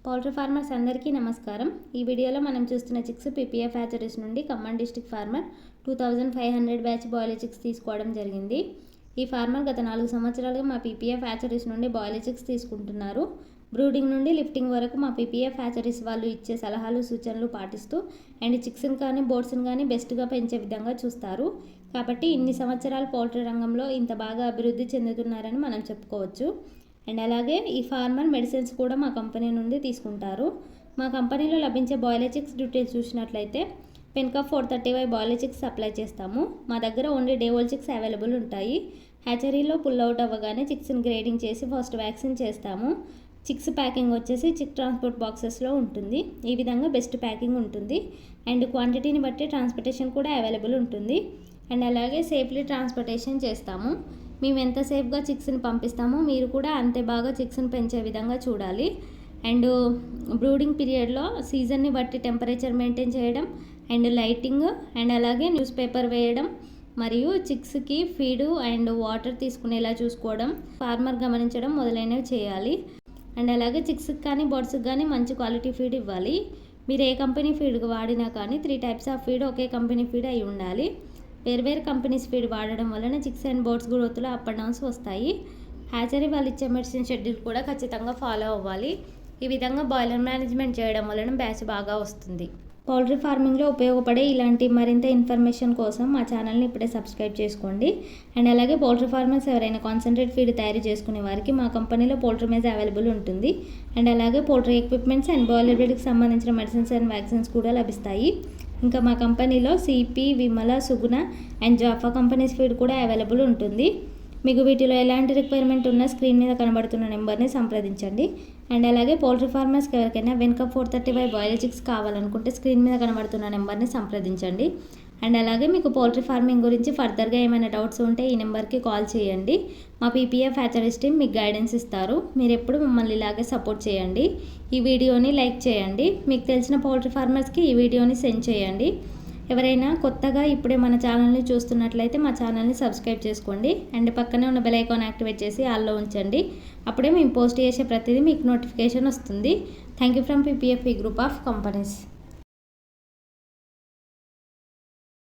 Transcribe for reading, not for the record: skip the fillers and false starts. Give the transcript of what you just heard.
Poultry farmers అందరికీ నమస్కారం. ఈ వీడియోలో మనం చూస్తున్న చిక్స్ పీపీఎఫ్ హ్యాచరీస్ నుండి Khammam district farmer 2500 batch broiler chicks తీసుకోవడం జరిగింది. ఈ ఫార్మర్ గత 4 సంవత్సరాలుగా మా పీపీఎఫ్ హ్యాచరీస్ నుండి బాయిలర్ చిక్స్ తీసుకుంటున్నారు. బ్రూడింగ్ నుండి లిఫ్టింగ్ వరకు మా పీపీఎఫ్ హ్యాచరీస్ వాళ్ళు ఇచ్చే సలహాలు సూచనలు పాటిస్తూ అండ్ చిక్స్ని కానీ బోర్డ్స్ని కానీ బెస్ట్గా పెంచే విధంగా చూస్తారు. కాబట్టి ఇన్ని సంవత్సరాలు పౌల్ట్రీ రంగంలో ఇంత బాగా అభివృద్ధి చెందుతున్నారని మనం చెప్పుకోవచ్చు. అండ్ అలాగే ఈ ఫార్మర్ మెడిసిన్స్ కూడా మా కంపెనీ నుండి తీసుకుంటారు. మా కంపెనీలో లభించే బాయిలర్ చిక్స్ డీటెయిల్స్ చూసినట్లయితే పెన్కాప్ 435 బాయిలర్ చిక్స్ సప్లై చేస్తాము. మా దగ్గర only day old chicks available ఉంటాయి. హ్యాచరీలో పుల్ అవుట్ అవ్వగానే చిక్స్ని గ్రేడింగ్ చేసి ఫస్ట్ వ్యాక్సిన్ చేస్తాము. చిక్స్ ప్యాకింగ్ వచ్చేసి చిక్ ట్రాన్స్పోర్ట్ బాక్సెస్లో ఉంటుంది. ఈ విధంగా బెస్ట్ ప్యాకింగ్ ఉంటుంది అండ్ క్వాంటిటీని బట్టి ట్రాన్స్పోర్టేషన్ కూడా అవైలబుల్ ఉంటుంది. అండ్ అలాగే సేఫ్లీ ట్రాన్స్పోర్టేషన్ చేస్తాము. మేము ఎంత సేఫ్గా చిక్స్ని పంపిస్తామో మీరు కూడా అంతే బాగా చిక్స్ని పెంచే విధంగా చూడాలి. అండ్ బ్రూడింగ్ పీరియడ్లో సీజన్ని బట్టి టెంపరేచర్ మెయింటైన్ చేయడం అండ్ లైటింగ్ అండ్ అలాగే న్యూస్ పేపర్ వేయడం మరియు చిక్స్కి ఫీడు అండ్ వాటర్ తీసుకునేలా చూసుకోవడం, ఫార్మర్ గమనించడం మొదలైనవి చేయాలి. అండ్ అలాగే చిక్స్కి కానీ బర్డ్స్కి కానీ మంచి క్వాలిటీ ఫీడ్ ఇవ్వాలి. మీరు ఏ కంపెనీ ఫీడ్ వాడినా కానీ 3 టైప్స్ ఆఫ్ ఫీడ్ ఒకే కంపెనీ ఫీడ్ అయి ఉండాలి. వేర్వేరు కంపెనీస్ ఫీడ్ వాడడం వలన చిక్స్ అండ్ బర్డ్స్ గ్రోత్లో అప్ అండ్ డౌన్స్ వస్తాయి. హ్యాచరీ వాళ్ళు ఇచ్చే మెడిసిన్ షెడ్యూల్ కూడా ఖచ్చితంగా ఫాలో అవ్వాలి. ఈ విధంగా బాయిలర్ మేనేజ్మెంట్ చేయడం వలన బ్యాచ్ బాగా వస్తుంది. పౌల్ట్రీ ఫార్మింగ్లో ఉపయోగపడే ఇలాంటి మరింత ఇన్ఫర్మేషన్ కోసం మా ఛానల్ని ఇప్పుడే సబ్స్క్రైబ్ చేసుకోండి. అండ్ అలాగే పౌల్ట్రీ ఫార్మర్స్ ఎవరైనా కాన్సన్ట్రేట్ ఫీడ్ తయారు చేసుకునే వారికి మా కంపెనీలో పౌల్ట్రీ మేజ్ అవైలబుల్ ఉంటుంది. అండ్ అలాగే పౌల్ట్రీ ఎక్విప్మెంట్స్ అండ్ బాయిలర్ బ్రీడ్కి సంబంధించిన మెడిసిన్స్ అండ్ వ్యాక్సిన్స్ కూడా లభిస్తాయి. ఇంకా మా కంపెనీలో CP, Vimala, Suguna and Jaffa companies feed కూడా అవైలబుల్ ఉంటుంది. మీకు వీటిలో ఎలాంటి రిక్వైర్మెంట్ ఉన్నా స్క్రీన్ మీద కనబడుతున్న నెంబర్ని సంప్రదించండి. అండ్ అలాగే పౌల్ట్రీ ఫార్మర్స్కి ఎవరికైనా వెన్కప్ 435 బాయిలర్ చిక్స్ కావాలనుకుంటే స్క్రీన్ మీద కనబడుతున్న నెంబర్ని సంప్రదించండి. అండ్ అలాగే మీకు పౌల్ట్రీ ఫార్మింగ్ గురించి ఫర్దర్గా ఏమైనా డౌట్స్ ఉంటే ఈ నెంబర్కి కాల్ చేయండి. మా పీపీఎఫ్ హ్యాచరీస్ టీమ్ మీకు గైడెన్స్ ఇస్తారు. మీరు ఎప్పుడు మమ్మల్ని ఇలాగే సపోర్ట్ చేయండి. ఈ వీడియోని లైక్ చేయండి. మీకు తెలిసిన పౌల్ట్రీ ఫార్మర్స్కి ఈ వీడియోని సెండ్ చేయండి. ఎవరైనా కొత్తగా ఇప్పుడే మన ఛానల్ని చూస్తున్నట్లయితే మా ఛానల్ని సబ్స్క్రైబ్ చేసుకోండి. అండ్ పక్కనే ఉన్న బెల్ ఐకాన్ యాక్టివేట్ చేసి ఆల్లో ఉంచండి. అప్పుడే మేము పోస్ట్ చేసే ప్రతిదీ మీకు నోటిఫికేషన్ వస్తుంది. Thank you from PPF group of companies.